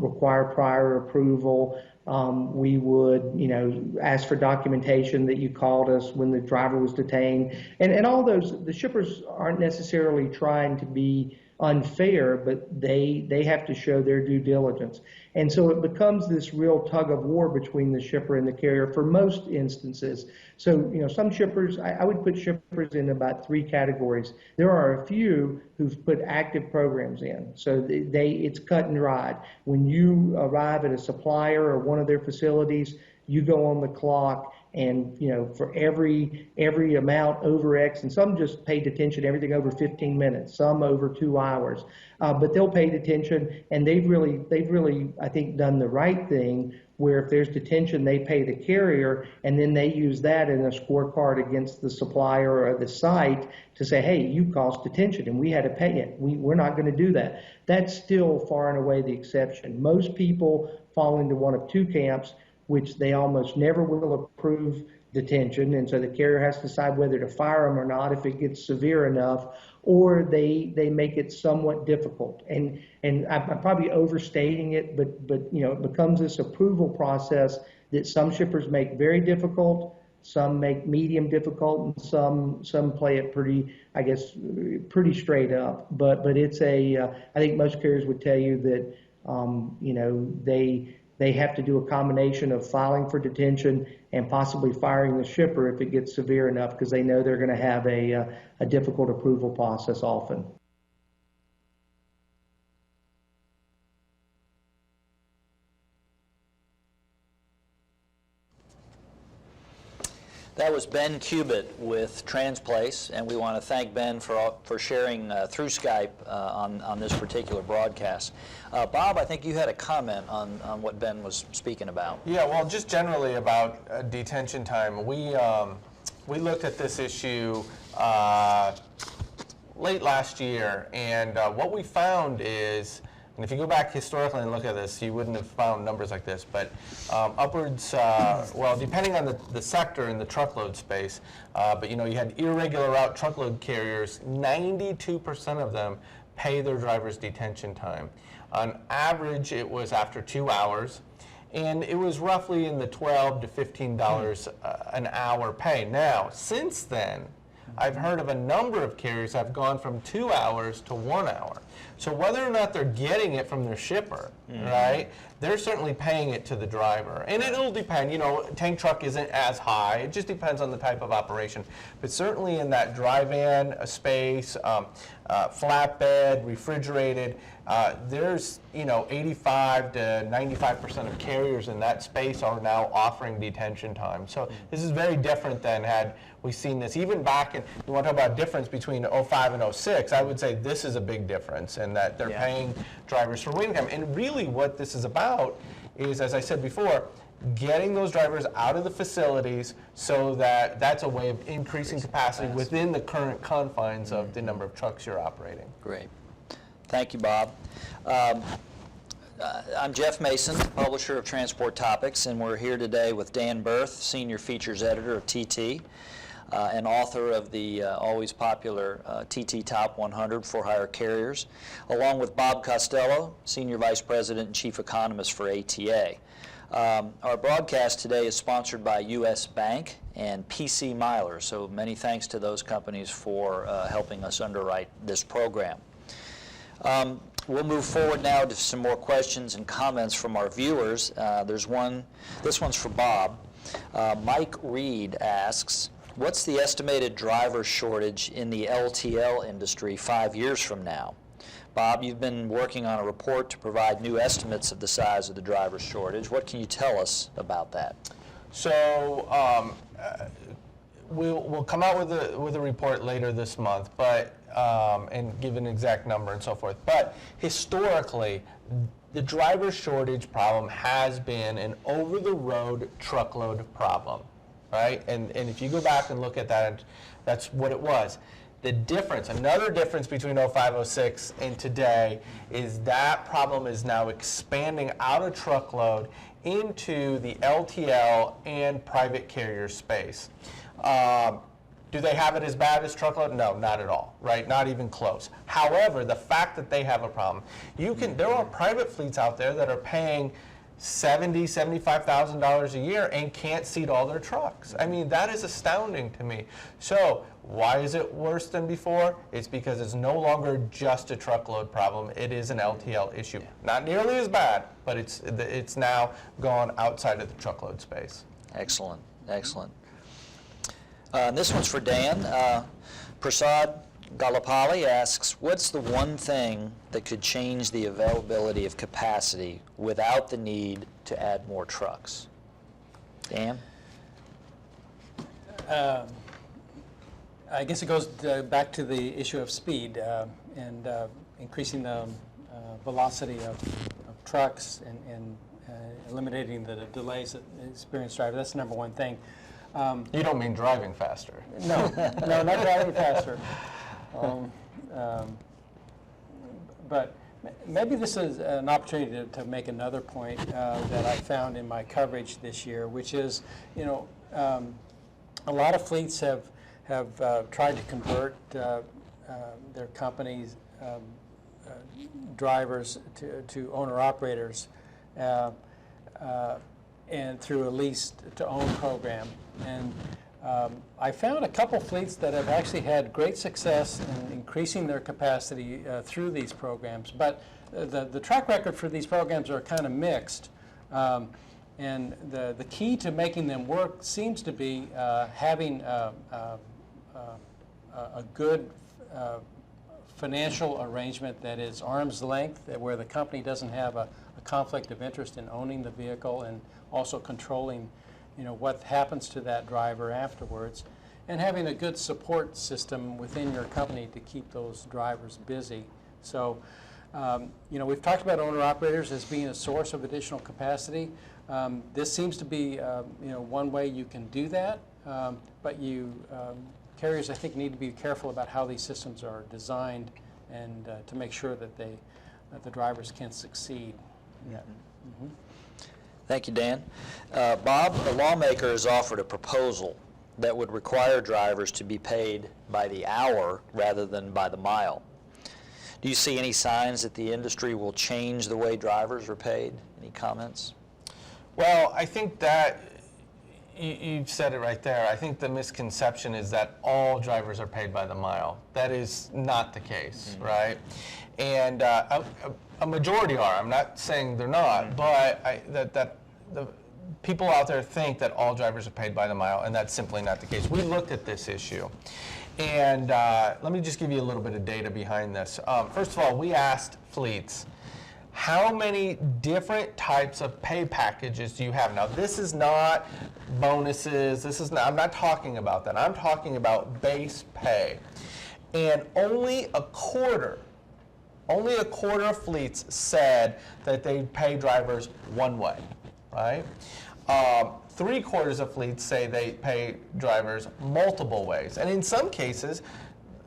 require prior approval. We would, ask for documentation that you called us when the driver was detained. And all those, the shippers aren't necessarily trying to be unfair, but they have to show their due diligence. And so it becomes this real tug of war between the shipper and the carrier for most instances. So, some shippers, I would put shippers in about three categories. There are a few who've put active programs in. So it's cut and dried. When you arrive at a supplier or one of their facilities, you go on the clock, and for every amount over X, and some just pay detention everything over 15 minutes, some over 2 hours, but they'll pay detention, and they've really I think done the right thing, where if there's detention, they pay the carrier, and then they use that in a scorecard against the supplier or the site to say, hey, you caused detention and we had to pay it. We're not going to do that. That's still far and away the exception. Most people fall into one of two camps, which they almost never will approve detention, and so the carrier has to decide whether to fire them or not if it gets severe enough, or they make it somewhat difficult. And I'm probably overstating it, but it becomes this approval process that some shippers make very difficult, some make medium difficult, and some play it pretty straight up. But it's I think most carriers would tell you that they have to do a combination of filing for detention and possibly firing the shipper if it gets severe enough, because they know they're going to have a difficult approval process often. That was Ben Cubitt with Transplace, and we want to thank Ben for sharing through Skype on this particular broadcast. Bob, I think you had a comment on what Ben was speaking about. Yeah, well, just generally about detention time. We looked at this issue late last year, and what we found is, and if you go back historically and look at this, you wouldn't have found numbers like this, but upwards, well, depending on the sector in the truckload space, but you had irregular route truckload carriers, 92% of them pay their drivers detention time. On average, it was after 2 hours, and it was roughly in the $12 to $15 an hour pay. Now, since then, I've heard of a number of carriers that have gone from 2 hours to 1 hour. So whether or not they're getting it from their shipper, right, they're certainly paying it to the driver. And it'll depend, tank truck isn't as high. It just depends on the type of operation. But certainly in that dry van space, flatbed, refrigerated, there's 85 to 95% of carriers in that space are now offering detention time. So this is very different than had we seen this even back in, you want to talk about difference between 05 and 06, I would say this is a big difference in that they're paying drivers for waiting time. And really what this is about is, as I said before, getting those drivers out of the facilities so that that's a way of increasing capacity within the current confines of the number of trucks you're operating. Great. Thank you, Bob. I'm Jeff Mason, publisher of Transport Topics, and we're here today with Dan Berth, Senior Features Editor of TT. and author of the always popular TT Top 100 for-hire carriers, along with Bob Costello, Senior Vice President and Chief Economist for ATA. Our broadcast today is sponsored by U.S. Bank and PC Myler, so many thanks to those companies for helping us underwrite this program. We'll move forward now to some more questions and comments from our viewers. This one's for Bob. Mike Reed asks, what's the estimated driver shortage in the LTL industry 5 years from now? Bob, you've been working on a report to provide new estimates of the size of the driver shortage. What can you tell us about that? So we'll come out with a report later this month, but and give an exact number and so forth. But historically, the driver shortage problem has been an over-the-road truckload problem, right? And if you go back and look at that, that's what it was. The difference, another difference between 05, 06 and today is that problem is now expanding out of truckload into the LTL and private carrier space. Do they have it as bad as truckload? No, not at all, right? Not even close. However, the fact that they have a problem, there are private fleets out there that are paying $70,000, $75,000 a year and can't seat all their trucks. I mean, that is astounding to me. So why is it worse than before? It's because it's no longer just a truckload problem. It is an LTL issue. Not nearly as bad, but it's now gone outside of the truckload space. Excellent, excellent. This one's for Dan. Prasad Galapali asks, what's the one thing that could change the availability of capacity without the need to add more trucks? Dan? I guess it goes back to the issue of speed and increasing the velocity of trucks and eliminating the delays that experience drivers. That's the number one thing. You don't mean driving faster. No, not driving faster. But maybe this is an opportunity to make another point that I found in my coverage this year, which is, a lot of fleets have tried to convert their companies' drivers to owner-operators and through a lease-to-own program. And I found a couple fleets that have actually had great success in increasing their capacity through these programs. But the track record for these programs are kind of mixed. And the key to making them work seems to be having a good financial arrangement that is arm's length, where the company doesn't have a conflict of interest in owning the vehicle and also controlling what happens to that driver afterwards, and having a good support system within your company to keep those drivers busy. So, we've talked about owner-operators as being a source of additional capacity. This seems to be, one way you can do that, but carriers, I think, need to be careful about how these systems are designed and to make sure that the drivers can succeed. Yeah. Mm-hmm. Thank you, Dan. Bob, the lawmaker has offered a proposal that would require drivers to be paid by the hour rather than by the mile. Do you see any signs that the industry will change the way drivers are paid? Any comments? Well, I think that you said it right there. I think the misconception is that all drivers are paid by the mile. That is not the case, right? And a majority are. I'm not saying they're not, but the people out there think that all drivers are paid by the mile, and that's simply not the case. We looked at this issue, and let me just give you a little bit of data behind this. First of all, we asked fleets, how many different types of pay packages do you have? Now, this is not bonuses. I'm not talking about that. I'm talking about base pay. And only a quarter of fleets said that they pay drivers one way, right? 3/4 of fleets say they pay drivers multiple ways. And in some cases,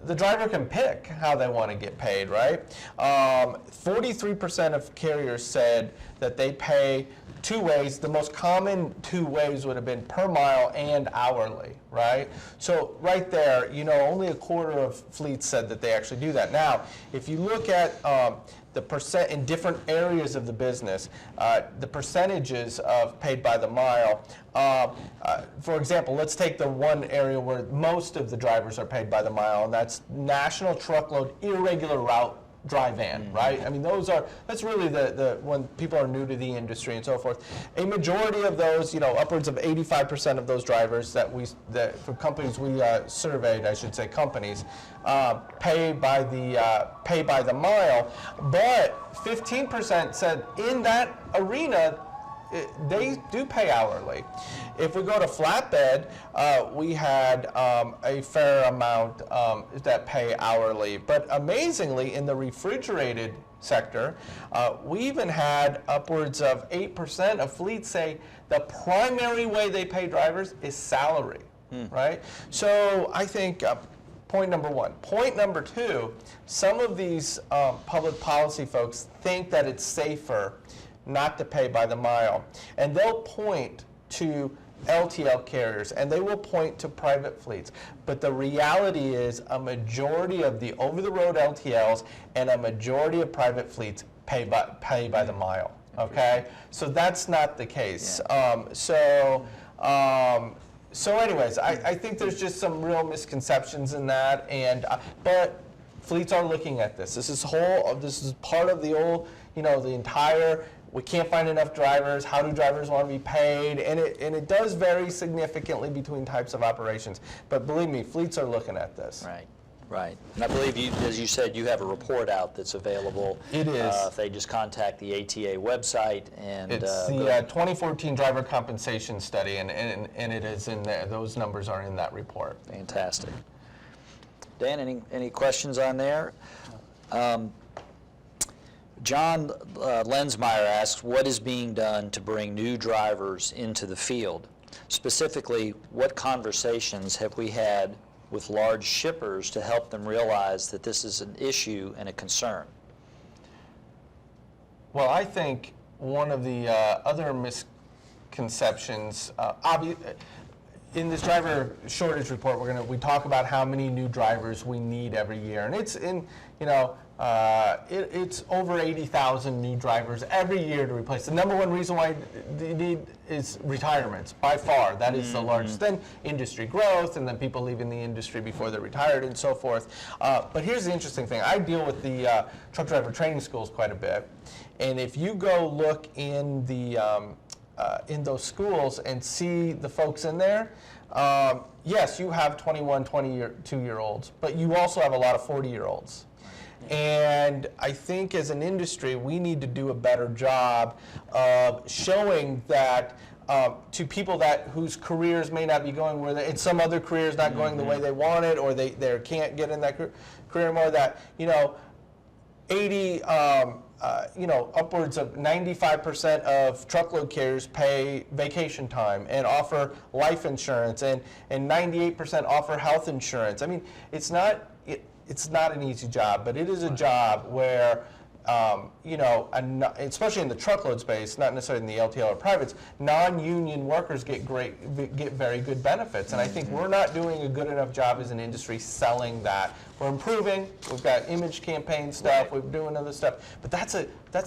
the driver can pick how they want to get paid, right? 43% of carriers said that they pay two ways. The most common two ways would have been per mile and hourly, right? So right there, only a quarter of fleets said that they actually do that. Now, if you look at the percent in different areas of the business, the percentages of paid by the mile. For example, let's take the one area where most of the drivers are paid by the mile, and that's national truckload irregular route dry van, right? I mean, that's really the when people are new to the industry and so forth. A majority of those, upwards of 85% of those drivers that for companies we surveyed, I should say companies, pay by the mile, but 15% said in that arena they do pay hourly. If we go to flatbed, we had a fair amount that pay hourly. But amazingly, in the refrigerated sector, we even had upwards of 8% of fleets say the primary way they pay drivers is salary, right? So I think point number one. Point number two, some of these public policy folks think that it's safer not to pay by the mile. And they'll point to LTL carriers and they will point to private fleets. But the reality is a majority of the over-the-road LTLs and a majority of private fleets pay by the mile. Okay? So that's not the case. Yeah. So anyways, I think there's just some real misconceptions in that, but fleets are looking at this. This is part of the old, the entire. We can't find enough drivers. How do drivers want to be paid? And it does vary significantly between types of operations. But believe me, fleets are looking at this. Right. And I believe you, as you said, you have a report out that's available. It is. If they just contact the ATA website and it's the 2014 driver compensation study, and it is in there. Those numbers are in that report. Fantastic. Dan, any questions on there? John Lensmeyer asks, what is being done to bring new drivers into the field? Specifically, what conversations have we had with large shippers to help them realize that this is an issue and a concern? Well, I think one of the other misconceptions, in this driver shortage report, we talk about how many new drivers we need every year, and it's it's over 80,000 new drivers every year to replace. The number one reason why you need is retirements, by far. That is the largest. Then industry growth, and then people leaving the industry before they're retired and so forth. But here's the interesting thing. I deal with the truck driver training schools quite a bit, and if you go look in in those schools and see the folks in there, yes, you have 21, 22-year-olds, but you also have a lot of 40-year-olds. And I think as an industry, we need to do a better job of showing that to people whose careers may not be going where and some other careers not going the way they want it, or they can't get in that career more, that 80 upwards of 95% of truckload carriers pay vacation time and offer life insurance, and 98% offer health insurance. I mean, it's not an easy job, but it is a job where, especially in the truckload space, not necessarily in the LTL or privates, non-union workers get very good benefits. And I think we're not doing a good enough job as an industry selling that. We're improving. We've got image campaign stuff. We're doing other stuff, but that's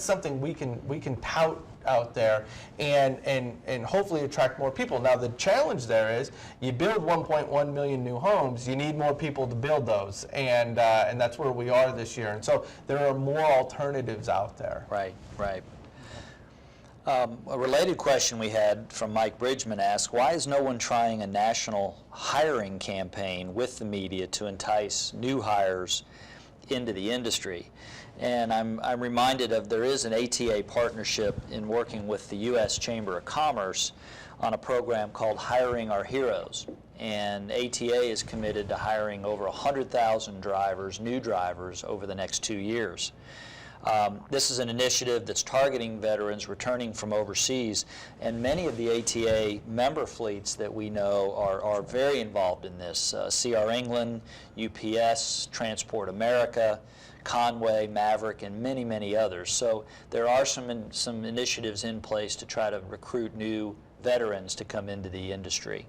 something we can tout out there and hopefully attract more people. Now the challenge there is you build 1.1 million new homes, you need more people to build those, and that's where we are this year. And so there are more alternatives out there. Right. A related question we had from Mike Bridgman asked, why is no one trying a national hiring campaign with the media to entice new hires into the industry? And I'm reminded of there is an ATA partnership in working with the U.S. Chamber of Commerce on a program called Hiring Our Heroes. And ATA is committed to hiring over 100,000 drivers, new drivers, over the next 2 years. This is an initiative that's targeting veterans returning from overseas, and many of the ATA member fleets that we know are very involved in this. CR England, UPS, Transport America, Conway, Maverick, and many, many others. So there are some initiatives in place to try to recruit new veterans to come into the industry.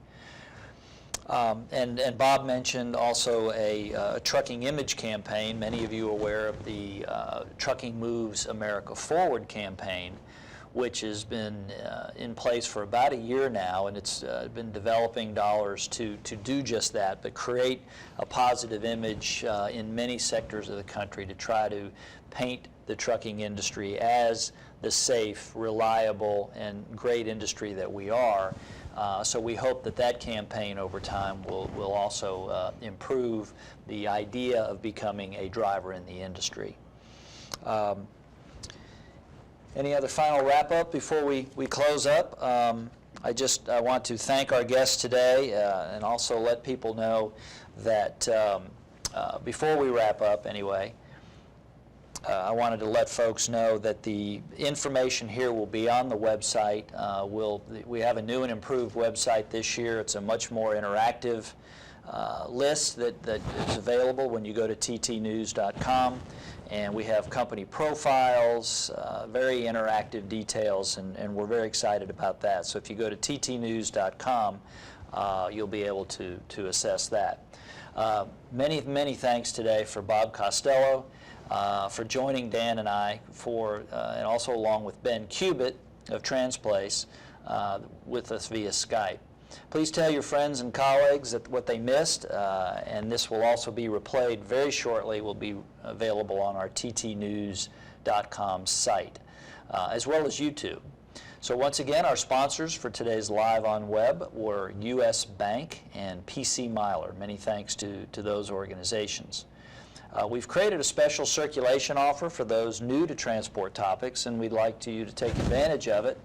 And Bob mentioned also a trucking image campaign. Many of you are aware of the Trucking Moves America Forward campaign, which has been in place for about a year now, and it's been developing dollars to do just that, but create a positive image in many sectors of the country to try to paint the trucking industry as the safe, reliable, and great industry that we are. So we hope that that campaign over time will also improve the idea of becoming a driver in the industry. Any other final wrap-up before we close up? I want to thank our guests today and also let people know that before we wrap up anyway, I wanted to let folks know that the information here will be on the website. We have a new and improved website this year. It's a much more interactive list that is available when you go to ttnews.com. And we have company profiles, very interactive details, and we're very excited about that. So if you go to ttnews.com, you'll be able to assess that. Many, many thanks today for Bob Costello, for joining Dan and I, and also along with Ben Cubitt of Transplace with us via Skype. Please tell your friends and colleagues that what they missed, and this will also be replayed very shortly, will be available on our ttnews.com site, as well as YouTube. So once again, our sponsors for today's Live on Web were U.S. Bank and PC Myler. Many thanks to those organizations. We've created a special circulation offer for those new to Transport Topics, and we'd like you to take advantage of it.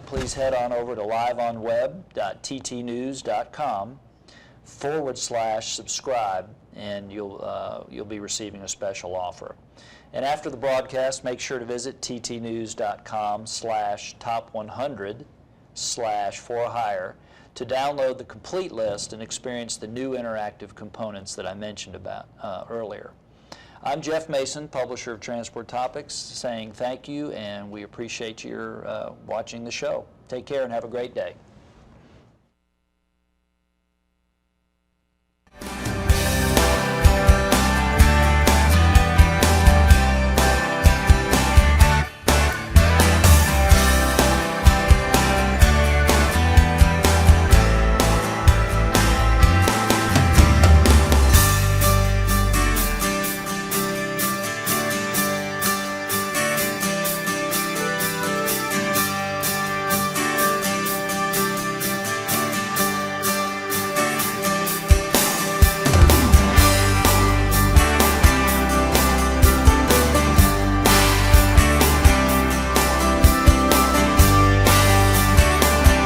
Please head on over to liveonweb.ttnews.com/subscribe, and you'll be receiving a special offer. And after the broadcast, make sure to visit ttnews.com/top100/for-hire to download the complete list and experience the new interactive components that I mentioned about earlier. I'm Jeff Mason, publisher of Transport Topics, saying thank you, and we appreciate your watching the show. Take care and have a great day.